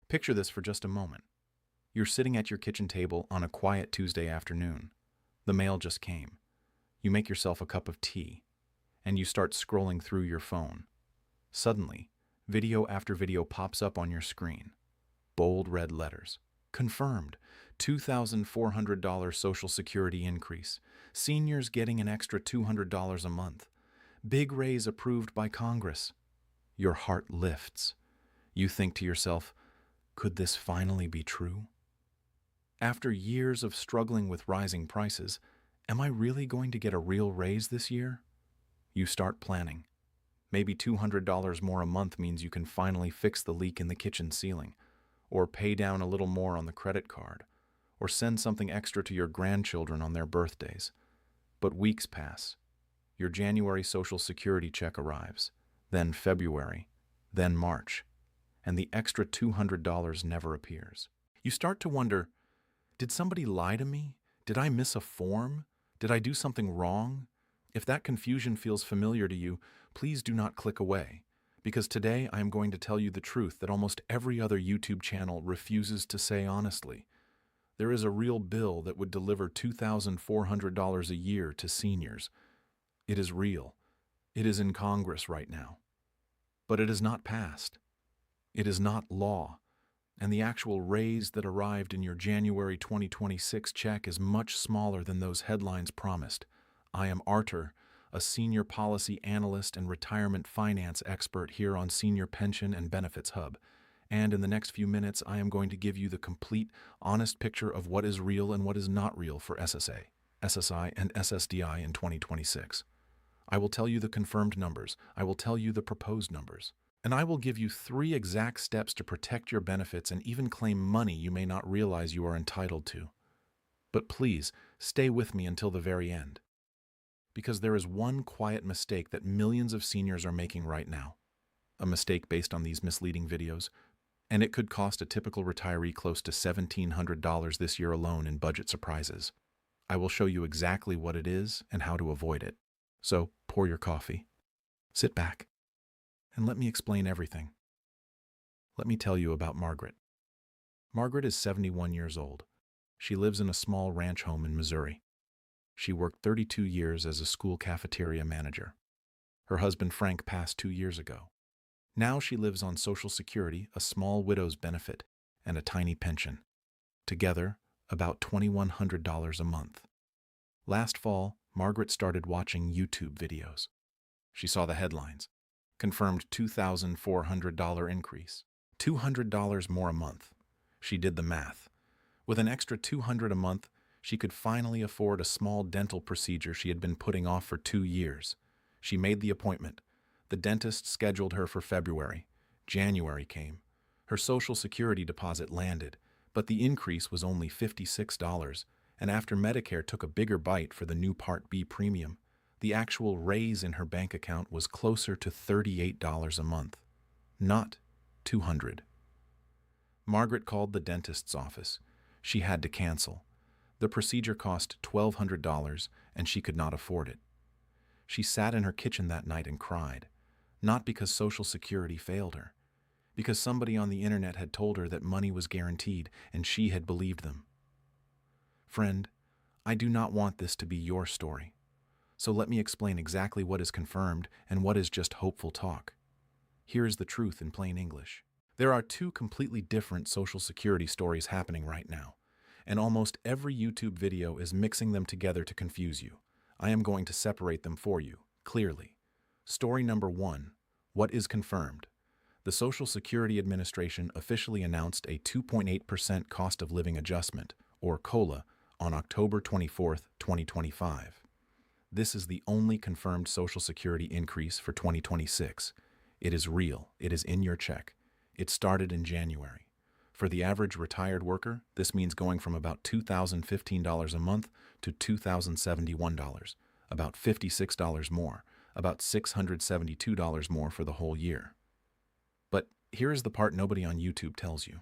Picture this for just a moment. You're sitting at your kitchen table on a quiet Tuesday afternoon. The mail just came. You make yourself a cup of tea, and you start scrolling through your phone. Suddenly, video after video pops up on your screen. Bold red letters. Confirmed. $2,400 Social Security increase. Seniors getting an extra $200 a month. Big raise approved by Congress. Your heart lifts. You think to yourself, could this finally be true? After years of struggling with rising prices, am I really going to get a real raise this year? You start planning. Maybe $200 more a month means you can finally fix the leak in the kitchen ceiling, or pay down a little more on the credit card, or send something extra to your grandchildren on their birthdays. But weeks pass. Your January Social Security check arrives, then February, then March, and the extra $200 never appears. You start to wonder, did somebody lie to me? Did I miss a form? Did I do something wrong? If that confusion feels familiar to you, please do not click away, because today I am going to tell you the truth that almost every other YouTube channel refuses to say honestly. There is a real bill that would deliver $2,400 a year to seniors. It is real. It is in Congress right now. But it is not passed. It is not law. And the actual raise that arrived in your January 2026 check is much smaller than those headlines promised. I am Artur, a Senior Policy Analyst and Retirement Finance Expert here on Senior Pension and Benefits Hub. And in the next few minutes, I am going to give you the complete, honest picture of what is real and what is not real for SSA, SSI, and SSDI in 2026. I will tell you the confirmed numbers. I will tell you the proposed numbers. And I will give you 3 exact steps to protect your benefits and even claim money you may not realize you are entitled to. But please, stay with me until the very end. Because there is one quiet mistake that millions of seniors are making right now. A mistake based on these misleading videos. And it could cost a typical retiree close to $1,700 this year alone in budget surprises. I will show you exactly what it is and how to avoid it. So pour your coffee, sit back, and let me explain everything. Let me tell you about Margaret. Margaret is 71 years old. She lives in a small ranch home in Missouri. She worked 32 years as a school cafeteria manager. Her husband Frank passed 2 years ago. Now she lives on Social Security, a small widow's benefit, and a tiny pension. Together, about $2,100 a month. Last fall, Margaret started watching YouTube videos. She saw the headlines. Confirmed $2,400 increase. $200 more a month. She did the math. With an extra $200 a month, she could finally afford a small dental procedure she had been putting off for 2 years. She made the appointment. The dentist scheduled her for February. January came. Her Social Security deposit landed, but the increase was only $56, and after Medicare took a bigger bite for the new Part B premium, the actual raise in her bank account was closer to $38 a month, not $200. Margaret called the dentist's office. She had to cancel. The procedure cost $1,200, and she could not afford it. She sat in her kitchen that night and cried, not because Social Security failed her, because somebody on the internet had told her that money was guaranteed, and she had believed them. Friend, I do not want this to be your story. So let me explain exactly what is confirmed and what is just hopeful talk. Here is the truth in plain English. There are 2 completely different Social Security stories happening right now, and almost every YouTube video is mixing them together to confuse you. I am going to separate them for you, clearly. Story number 1. What is confirmed? The Social Security Administration officially announced a 2.8% cost of living adjustment, or COLA, on October 24, 2025. This is the only confirmed Social Security increase for 2026. It is real. It is in your check. It started in January. For the average retired worker, this means going from about $2,015 a month to $2,071, about $56 more, about $672 more for the whole year. But here is the part nobody on YouTube tells you.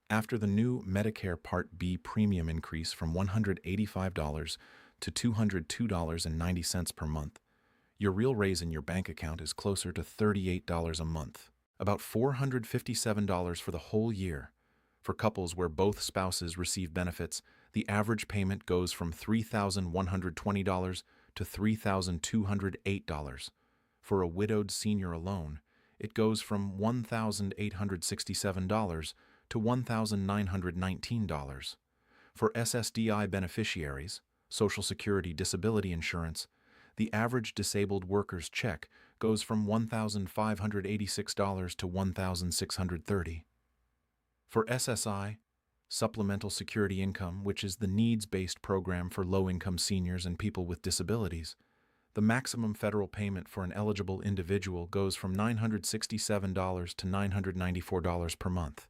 After the new Medicare Part B premium increase from $185 to $202.90 per month, your real raise in your bank account is closer to $38 a month. about $457 for the whole year. For couples where both spouses receive benefits, the average payment goes from $3,120 to $3,208. For a widowed senior alone, it goes from $1,867 to $1,919. For SSDI beneficiaries, Social Security Disability Insurance, the average disabled worker's check goes from $1,586 to $1,630. For SSI, Supplemental Security Income, which is the needs-based program for low-income seniors and people with disabilities, the maximum federal payment for an eligible individual goes from $967 to $994 per month.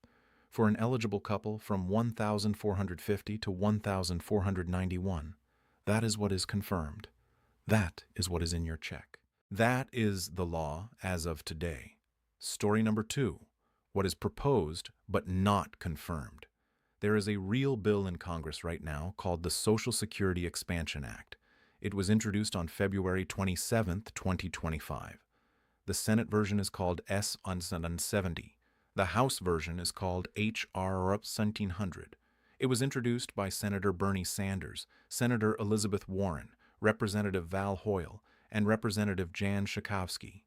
For an eligible couple, from $1,450 to $1,491. That is what is confirmed. That is what is in your check. That is the law as of today. Story number 2. What is proposed but not confirmed. There is a real bill in Congress right now called the Social Security Expansion Act. It was introduced on February 27, 2025. The Senate version is called S-170. The House version is called H.R. 1700. It was introduced by Senator Bernie Sanders, Senator Elizabeth Warren, Representative Val Hoyle, and Representative Jan Schakowsky.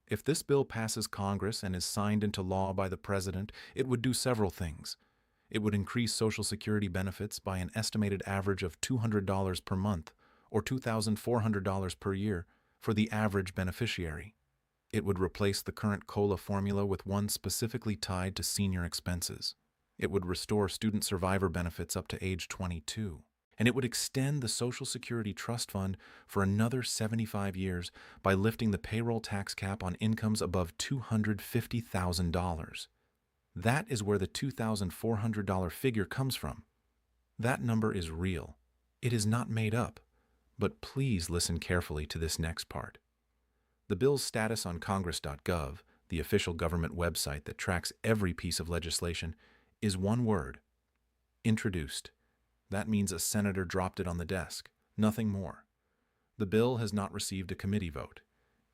If this bill passes Congress and is signed into law by the President, it would do several things. It would increase Social Security benefits by an estimated average of $200 per month, or $2,400 per year, for the average beneficiary. It would replace the current COLA formula with one specifically tied to senior expenses. It would restore student survivor benefits up to age 22. And it would extend the Social Security Trust Fund for another 75 years by lifting the payroll tax cap on incomes above $250,000. That is where the $2,400 figure comes from. That number is real. It is not made up. But please listen carefully to this next part. The bill's status on Congress.gov, the official government website that tracks every piece of legislation, is one word: introduced. That means a senator dropped it on the desk, nothing more. The bill has not received a committee vote.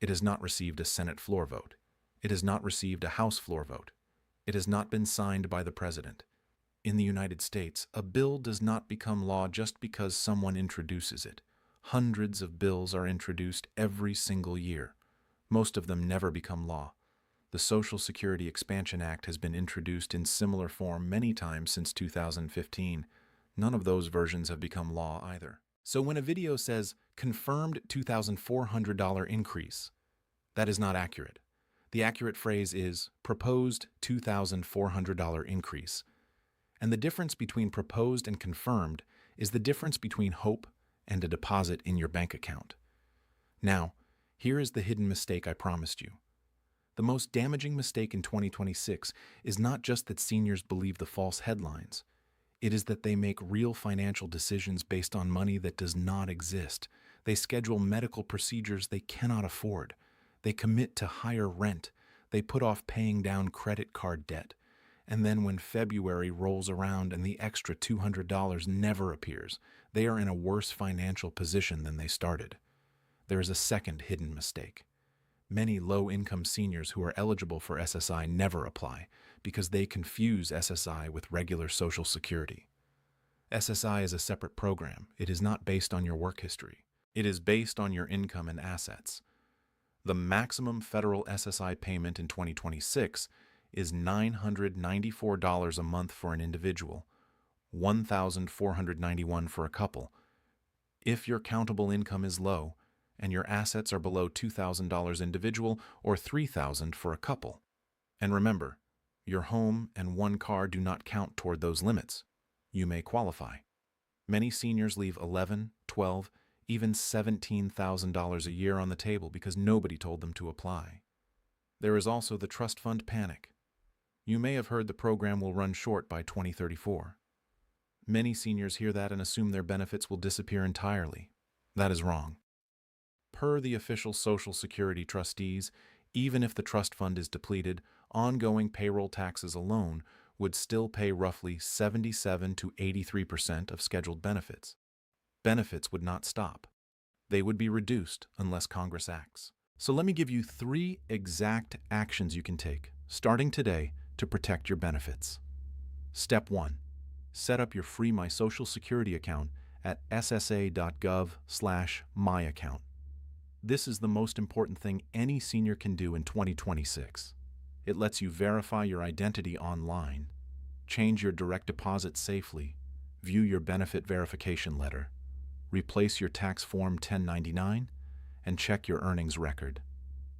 It has not received a Senate floor vote. It has not received a House floor vote. It has not been signed by the President. In the United States, a bill does not become law just because someone introduces it. Hundreds of bills are introduced every single year. Most of them never become law. The Social Security Expansion Act has been introduced in similar form many times since 2015. None of those versions have become law either. So when a video says, confirmed $2,400 increase, that is not accurate. The accurate phrase is, proposed $2,400 increase. And the difference between proposed and confirmed is the difference between hope and a deposit in your bank account. Now, here is the hidden mistake I promised you. The most damaging mistake in 2026 is not just that seniors believe the false headlines. It is that they make real financial decisions based on money that does not exist. They schedule medical procedures they cannot afford. They commit to higher rent. They put off paying down credit card debt. And then when February rolls around and the extra $200 never appears, they are in a worse financial position than they started. There is a second hidden mistake. Many low-income seniors who are eligible for SSI never apply because they confuse SSI with regular Social Security. SSI is a separate program. It is not based on your work history. It is based on your income and assets. The maximum federal SSI payment in 2026 is $994 a month for an individual, $1,491 for a couple. If your countable income is low, and your assets are below $2,000 individual or $3,000 for a couple. And remember, your home and one car do not count toward those limits. You may qualify. Many seniors leave $11,000, $12,000, even $17,000 a year on the table because nobody told them to apply. There is also the trust fund panic. You may have heard the program will run short by 2034. Many seniors hear that and assume their benefits will disappear entirely. That is wrong. Per the official Social Security trustees, even if the trust fund is depleted, ongoing payroll taxes alone would still pay roughly 77 to 83% of scheduled benefits. Benefits would not stop. They would be reduced unless Congress acts. So let me give you 3 exact actions you can take. starting today to protect your benefits. Step 1. Set up your free My Social Security account at SSA.gov/myaccount. This is the most important thing any senior can do in 2026. It lets you verify your identity online, change your direct deposit safely, view your benefit verification letter, replace your tax form 1099, and check your earnings record.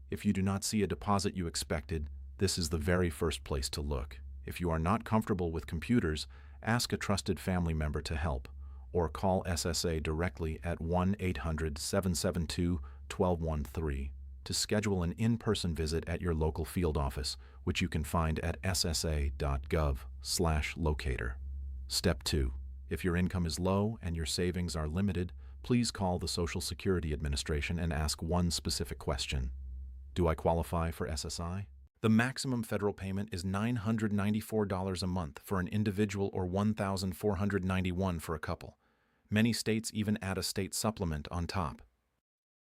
If you do not see a deposit you expected, this is the very first place to look. If you are not comfortable with computers, ask a trusted family member to help, or call SSA directly at 1-800-772-1213 to schedule an in-person visit at your local field office, which you can find at ssa.gov/locator. Step 2. If your income is low and your savings are limited, please call the Social Security Administration and ask one specific question. Do I qualify for SSI? The maximum federal payment is $994 a month for an individual or $1,491 for a couple. Many states even add a state supplement on top.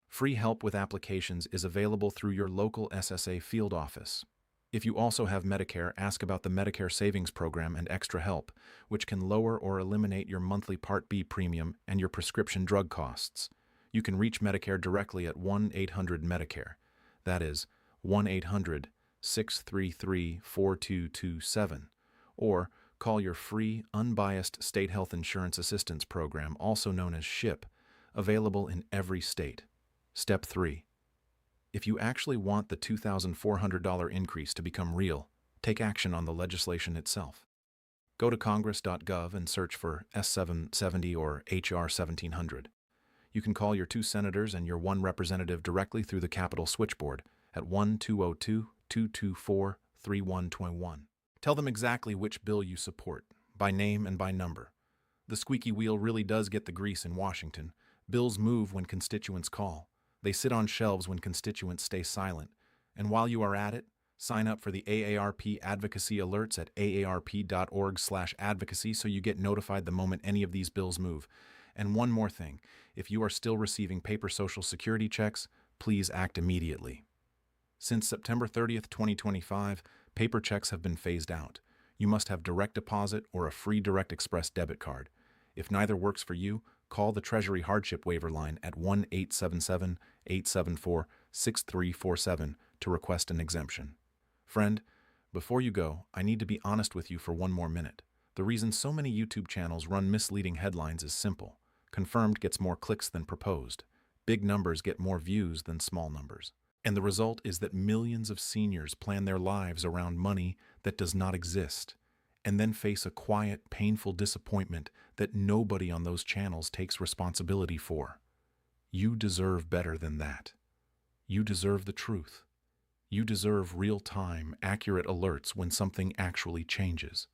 Free help with applications is available through your local SSA field office. If you also have Medicare, ask about the Medicare Savings Program and extra help, which can lower or eliminate your monthly Part B premium and your prescription drug costs. You can reach Medicare directly at 1-800-MEDICARE. That is 1-800-633-4227. Or call your free, unbiased State Health Insurance Assistance Program, also known as SHIP, available in every state. Step 3. If you actually want the $2,400 increase to become real, take action on the legislation itself. Go to Congress.gov and search for S770 or HR 1700. You can call your 2 senators and your 1 representative directly through the Capitol switchboard at 1-202-224-3121. Tell them exactly which bill you support, by name and by number. The squeaky wheel really does get the grease in Washington. Bills move when constituents call. They sit on shelves when constituents stay silent. And while you are at it, sign up for the AARP advocacy alerts at aarp.org/advocacy so you get notified the moment any of these bills move. And one more thing, if you are still receiving paper Social Security checks, please act immediately. Since September 30th, 2025, paper checks have been phased out. You must have direct deposit or a free Direct Express debit card. If neither works for you, call the Treasury Hardship Waiver line at 1-877-874-6347 to request an exemption. Friend, before you go, I need to be honest with you for one more minute. The reason so many YouTube channels run misleading headlines is simple. Confirmed gets more clicks than proposed. Big numbers get more views than small numbers. And the result is that millions of seniors plan their lives around money that does not exist, and then face a quiet, painful disappointment that nobody on those channels takes responsibility for. You deserve better than that. You deserve the truth. You deserve real-time, accurate alerts when something actually changes,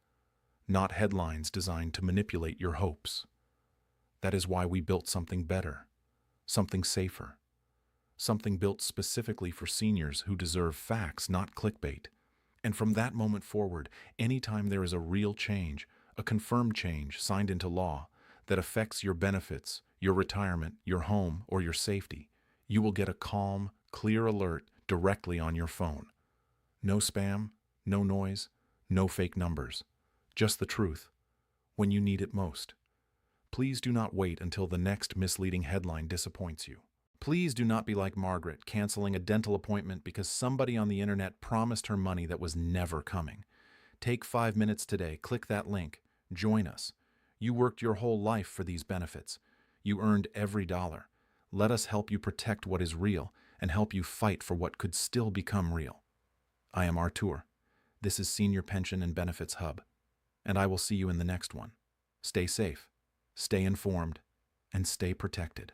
not headlines designed to manipulate your hopes. That is why we built something better, something safer, something built specifically for seniors who deserve facts, not clickbait. And from that moment forward, anytime there is a real change, a confirmed change signed into law that affects your benefits, your retirement, your home, or your safety, you will get a calm, clear alert directly on your phone. No spam, no noise, no fake numbers. Just the truth, when you need it most. Please do not wait until the next misleading headline disappoints you. Please do not be like Margaret, canceling a dental appointment because somebody on the internet promised her money that was never coming. Take 5 minutes today, click that link, join us. You worked your whole life for these benefits. You earned every dollar. Let us help you protect what is real and help you fight for what could still become real. I am Artur. This is Senior Pension and Benefits Hub, and I will see you in the next one. Stay safe, stay informed, and stay protected.